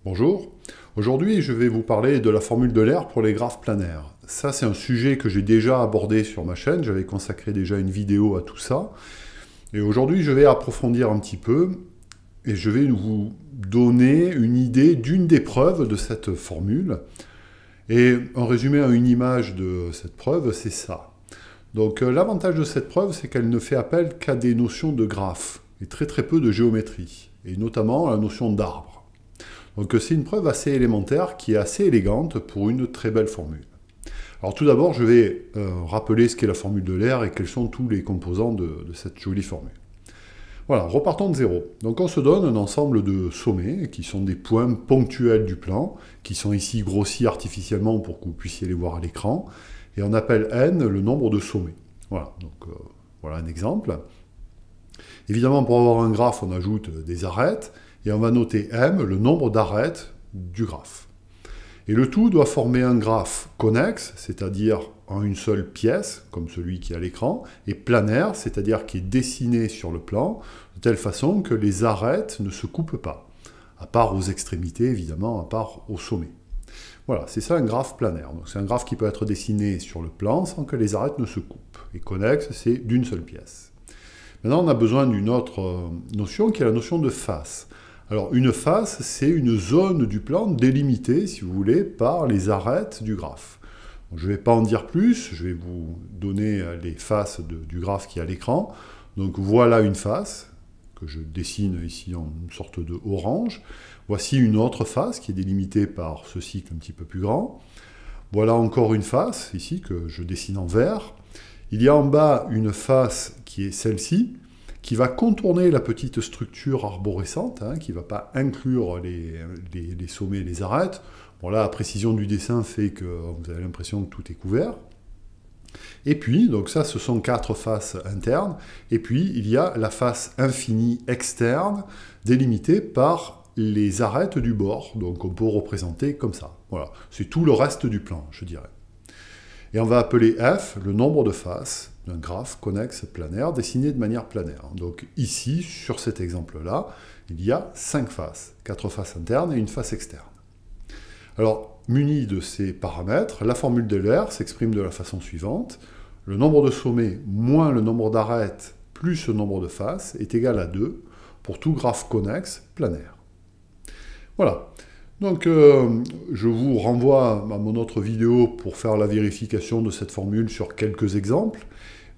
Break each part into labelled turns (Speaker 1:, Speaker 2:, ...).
Speaker 1: Bonjour, aujourd'hui je vais vous parler de la formule de l'air pour les graphes planaires. Ça c'est un sujet que j'ai déjà abordé sur ma chaîne, j'avais consacré déjà une vidéo à tout ça. Et aujourd'hui je vais approfondir un petit peu et je vais vous donner une idée d'une des preuves de cette formule. Et en résumé à une image de cette preuve, c'est ça. Donc l'avantage de cette preuve, c'est qu'elle ne fait appel qu'à des notions de graphes et très peu de géométrie, et notamment à la notion d'arbre. Donc c'est une preuve assez élémentaire qui est assez élégante pour une très belle formule. Alors tout d'abord, je vais rappeler ce qu'est la formule de l'air et quels sont tous les composants de cette jolie formule. Voilà, repartons de zéro. Donc on se donne un ensemble de sommets qui sont des points ponctuels du plan, qui sont ici grossis artificiellement pour que vous puissiez les voir à l'écran, et on appelle n le nombre de sommets. Voilà, donc voilà un exemple. Évidemment, pour avoir un graphe, on ajoute des arêtes, et on va noter m, le nombre d'arêtes du graphe. Et le tout doit former un graphe connexe, c'est-à-dire en une seule pièce, comme celui qui est à l'écran, et planaire, c'est-à-dire qui est dessiné sur le plan, de telle façon que les arêtes ne se coupent pas, à part aux extrémités, évidemment, à part au sommet. Voilà, c'est ça un graphe planaire. Donc c'est un graphe qui peut être dessiné sur le plan sans que les arêtes ne se coupent. Et connexe, c'est d'une seule pièce. Maintenant, on a besoin d'une autre notion qui est la notion de face. Alors, une face, c'est une zone du plan délimitée, si vous voulez, par les arêtes du graphe. Donc, je ne vais pas en dire plus, je vais vous donner les faces du graphe qui est à l'écran. Donc, voilà une face, que je dessine ici en une sorte de orange. Voici une autre face qui est délimitée par ce cycle un petit peu plus grand. Voilà encore une face, ici, que je dessine en vert. Il y a en bas une face qui est celle-ci, qui va contourner la petite structure arborescente, hein, qui ne va pas inclure les sommets et les arêtes. Bon là, la précision du dessin fait que vous avez l'impression que tout est couvert. Et puis, donc ça, ce sont 4 faces internes. Et puis, il y a la face infinie externe, délimitée par les arêtes du bord. Donc on peut représenter comme ça. Voilà, c'est tout le reste du plan, je dirais. Et on va appeler f le nombre de faces d'un graphe connexe planaire dessiné de manière planaire. Donc ici, sur cet exemple-là, il y a 5 faces, 4 faces internes et une face externe. Alors, muni de ces paramètres, la formule de l'air s'exprime de la façon suivante. Le nombre de sommets moins le nombre d'arêtes plus le nombre de faces est égal à 2 pour tout graphe connexe planaire. Voilà. Donc, je vous renvoie à mon autre vidéo pour faire la vérification de cette formule sur quelques exemples.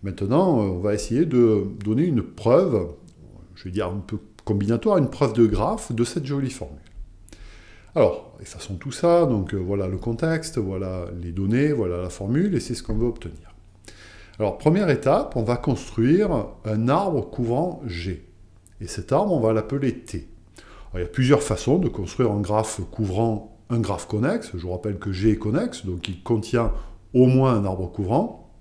Speaker 1: Maintenant, on va essayer de donner une preuve, je vais dire un peu combinatoire, une preuve de graphe de cette jolie formule. Alors, effaçons tout ça, donc voilà le contexte, voilà les données, voilà la formule, et c'est ce qu'on veut obtenir. Alors, première étape, on va construire un arbre couvrant G. Et cet arbre, on va l'appeler T. Alors, il y a plusieurs façons de construire un graphe couvrant un graphe connexe. Je vous rappelle que G est connexe, donc il contient au moins un arbre couvrant.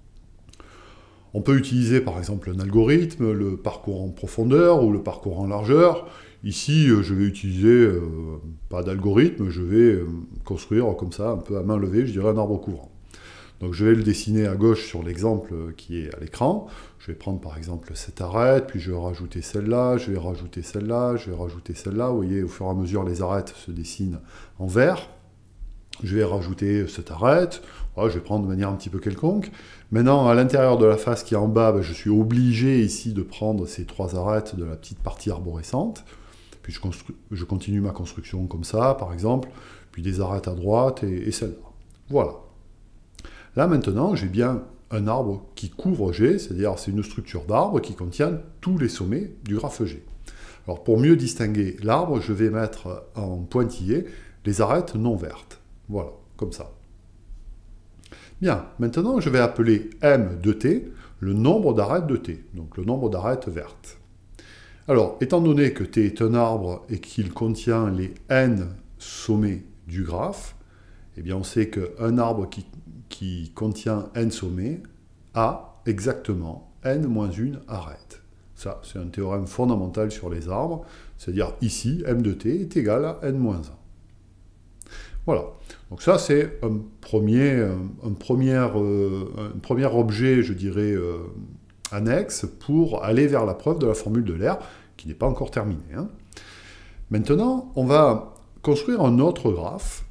Speaker 1: On peut utiliser par exemple un algorithme, le parcours en profondeur ou le parcours en largeur. Ici, je vais utiliser pas d'algorithme, je vais construire comme ça, un peu à main levée, je dirais un arbre couvrant. Donc je vais le dessiner à gauche sur l'exemple qui est à l'écran. Je vais prendre par exemple cette arête, puis je vais rajouter celle-là, je vais rajouter celle-là, je vais rajouter celle-là. Vous voyez, au fur et à mesure, les arêtes se dessinent en vert. Je vais rajouter cette arête. Voilà, je vais prendre de manière un petit peu quelconque. Maintenant, à l'intérieur de la face qui est en bas, je suis obligé ici de prendre ces 3 arêtes de la petite partie arborescente. Puis je continue ma construction comme ça, par exemple. Puis des arêtes à droite et celle-là. Voilà. Là, maintenant, j'ai bien un arbre qui couvre G, c'est-à-dire c'est une structure d'arbre qui contient tous les sommets du graphe G. Alors, pour mieux distinguer l'arbre, je vais mettre en pointillé les arêtes non vertes. Voilà, comme ça. Bien, maintenant, je vais appeler M de T le nombre d'arêtes de T, donc le nombre d'arêtes vertes. Alors, étant donné que T est un arbre et qu'il contient les N sommets du graphe, eh bien, on sait qu'un arbre qui contient n sommets a exactement n moins 1 arête. Ça, c'est un théorème fondamental sur les arbres, c'est-à-dire ici, m de t est égal à n moins 1. Voilà, donc ça c'est un premier objet, je dirais, annexe pour aller vers la preuve de la formule de l'air, qui n'est pas encore terminée. Hein. Maintenant, on va construire un autre graphe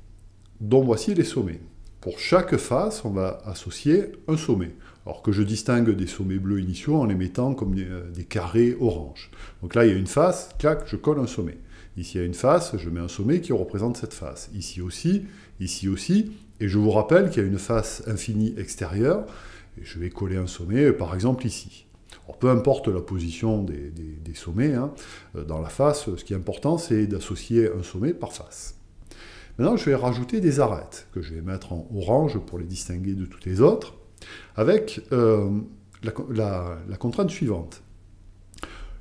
Speaker 1: dont voici les sommets. Pour chaque face, on va associer un sommet. Alors que je distingue des sommets bleus initiaux en les mettant comme des carrés orange. Donc là, il y a une face, clac, je colle un sommet. Ici, il y a une face, je mets un sommet qui représente cette face. Ici aussi, et je vous rappelle qu'il y a une face infinie extérieure, et je vais coller un sommet, par exemple ici. Alors, peu importe la position des sommets, hein, dans la face, ce qui est important, c'est d'associer un sommet par face. Maintenant, je vais rajouter des arêtes, que je vais mettre en orange pour les distinguer de toutes les autres, avec la contrainte suivante.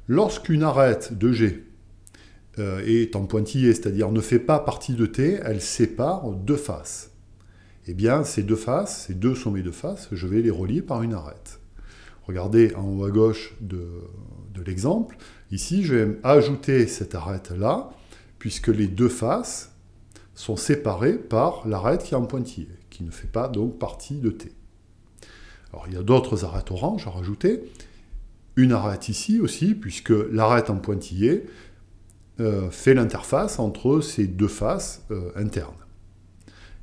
Speaker 1: Lorsqu'une arête de G est en pointillé, c'est-à-dire ne fait pas partie de T, elle sépare deux faces. Eh bien, ces deux faces, ces deux sommets de face, je vais les relier par une arête. Regardez en haut à gauche de l'exemple. Ici, je vais ajouter cette arête-là, puisque les deux faces sont séparées par l'arête qui est en pointillé, qui ne fait pas donc partie de T. Alors, il y a d'autres arêtes oranges à rajouter. Une arête ici aussi, puisque l'arête en pointillé fait l'interface entre ces deux faces internes.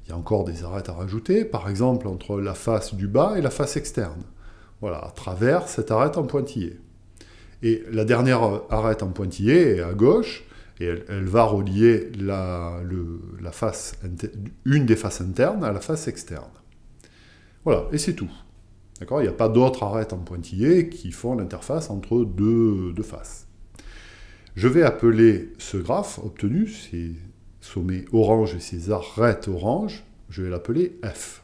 Speaker 1: Il y a encore des arêtes à rajouter, par exemple entre la face du bas et la face externe. Voilà, à travers cette arête en pointillé. Et la dernière arête en pointillé est à gauche, et elle va relier une des faces internes à la face externe. Voilà, et c'est tout. D'accord ? Il n'y a pas d'autres arêtes en pointillé qui font l'interface entre deux faces. Je vais appeler ce graphe obtenu, ces sommets orange et ces arêtes orange, je vais l'appeler F.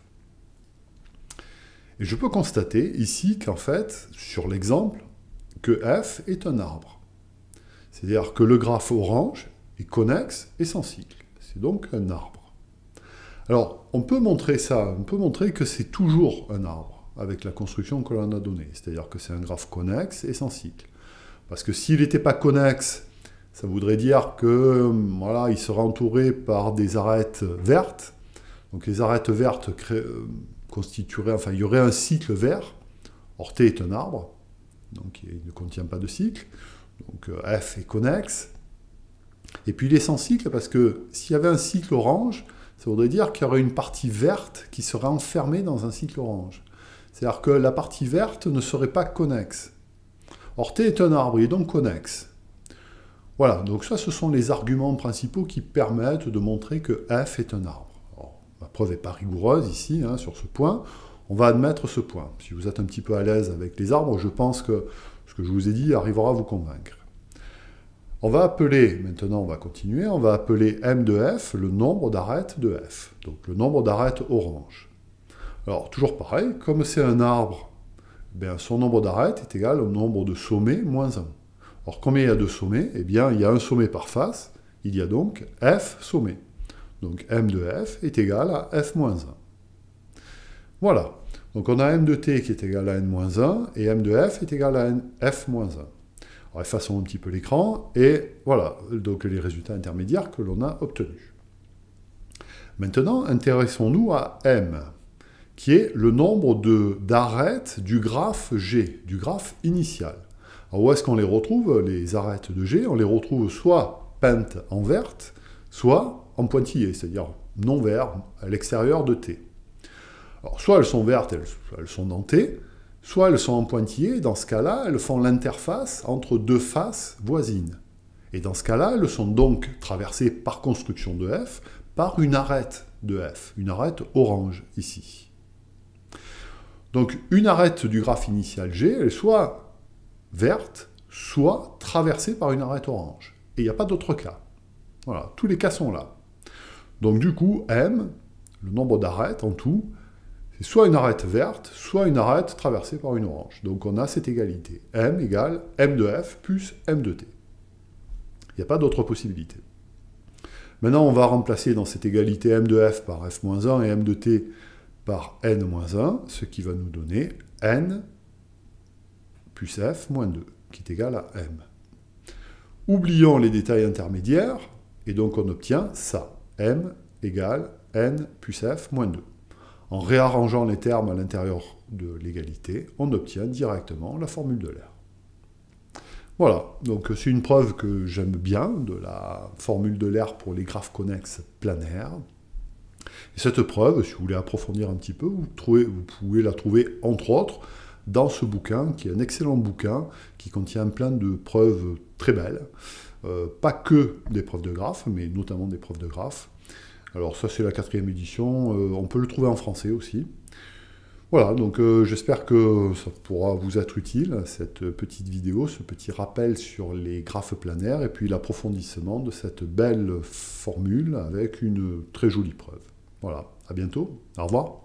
Speaker 1: Et je peux constater ici qu'en fait, sur l'exemple, que F est un arbre. C'est-à-dire que le graphe orange est connexe et sans cycle. C'est donc un arbre. Alors, on peut montrer ça, on peut montrer que c'est toujours un arbre, avec la construction que l'on a donnée. C'est-à-dire que c'est un graphe connexe et sans cycle. Parce que s'il n'était pas connexe, ça voudrait dire que voilà, il serait entouré par des arêtes vertes. Donc les arêtes vertes constitueraient, enfin il y aurait un cycle vert. Or T est un arbre, donc il ne contient pas de cycle. Donc F est connexe. Et puis il est sans cycle parce que s'il y avait un cycle orange, ça voudrait dire qu'il y aurait une partie verte qui serait enfermée dans un cycle orange. C'est-à-dire que la partie verte ne serait pas connexe. Or T est un arbre, il est donc connexe. Voilà, donc ça, ce sont les arguments principaux qui permettent de montrer que F est un arbre. Alors, ma preuve n'est pas rigoureuse ici, hein, sur ce point. On va admettre ce point. Si vous êtes un petit peu à l'aise avec les arbres, je pense que ce que je vous ai dit arrivera à vous convaincre. On va appeler, maintenant on va continuer, on va appeler M de F le nombre d'arêtes de F. Donc le nombre d'arêtes orange. Alors, toujours pareil, comme c'est un arbre, bien, son nombre d'arêtes est égal au nombre de sommets moins 1. Alors, combien il y a de sommets? Eh bien, il y a un sommet par face, il y a donc F sommets. Donc, M de F est égal à F moins 1. Voilà. Donc, on a M de T qui est égal à N moins 1, et M de F est égal à F moins 1. Alors, effaçons un petit peu l'écran, et voilà, donc les résultats intermédiaires que l'on a obtenus. Maintenant, intéressons-nous à M, qui est le nombre d'arêtes du graphe G, du graphe initial. Alors où est-ce qu'on les retrouve, les arêtes de G? On les retrouve soit peintes en verte, soit en pointillé, c'est-à-dire non vert, à l'extérieur de T. Alors soit elles sont vertes, elles sont dans T, soit elles sont en pointillé, dans ce cas-là, elles font l'interface entre deux faces voisines. Et dans ce cas-là, elles sont donc traversées par construction de F, par une arête de F, une arête orange, ici. Donc, une arête du graphe initial G, elle est soit verte, soit traversée par une arête orange. Et il n'y a pas d'autre cas. Voilà, tous les cas sont là. Donc, du coup, M, le nombre d'arêtes en tout, c'est soit une arête verte, soit une arête traversée par une orange. Donc, on a cette égalité. M égale M de F plus M de T. Il n'y a pas d'autre possibilité. Maintenant, on va remplacer dans cette égalité M de F par F-1 et M de T par N-1, ce qui va nous donner N plus F-2, qui est égal à M. Oublions les détails intermédiaires, et donc on obtient ça. M égale N plus F-2. En réarrangeant les termes à l'intérieur de l'égalité, on obtient directement la formule de l'air. Voilà, donc c'est une preuve que j'aime bien de la formule d'Euler pour les graphes connexes planaires. Et cette preuve, si vous voulez approfondir un petit peu, vous pouvez la trouver entre autres dans ce bouquin, qui est un excellent bouquin, qui contient plein de preuves très belles. Pas que des preuves de graphes, mais notamment des preuves de graphes. Alors ça c'est la 4e édition, on peut le trouver en français aussi. Voilà, donc j'espère que ça pourra vous être utile, cette petite vidéo, ce petit rappel sur les graphes planaires, et puis l'approfondissement de cette belle formule avec une très jolie preuve. Voilà, à bientôt, au revoir.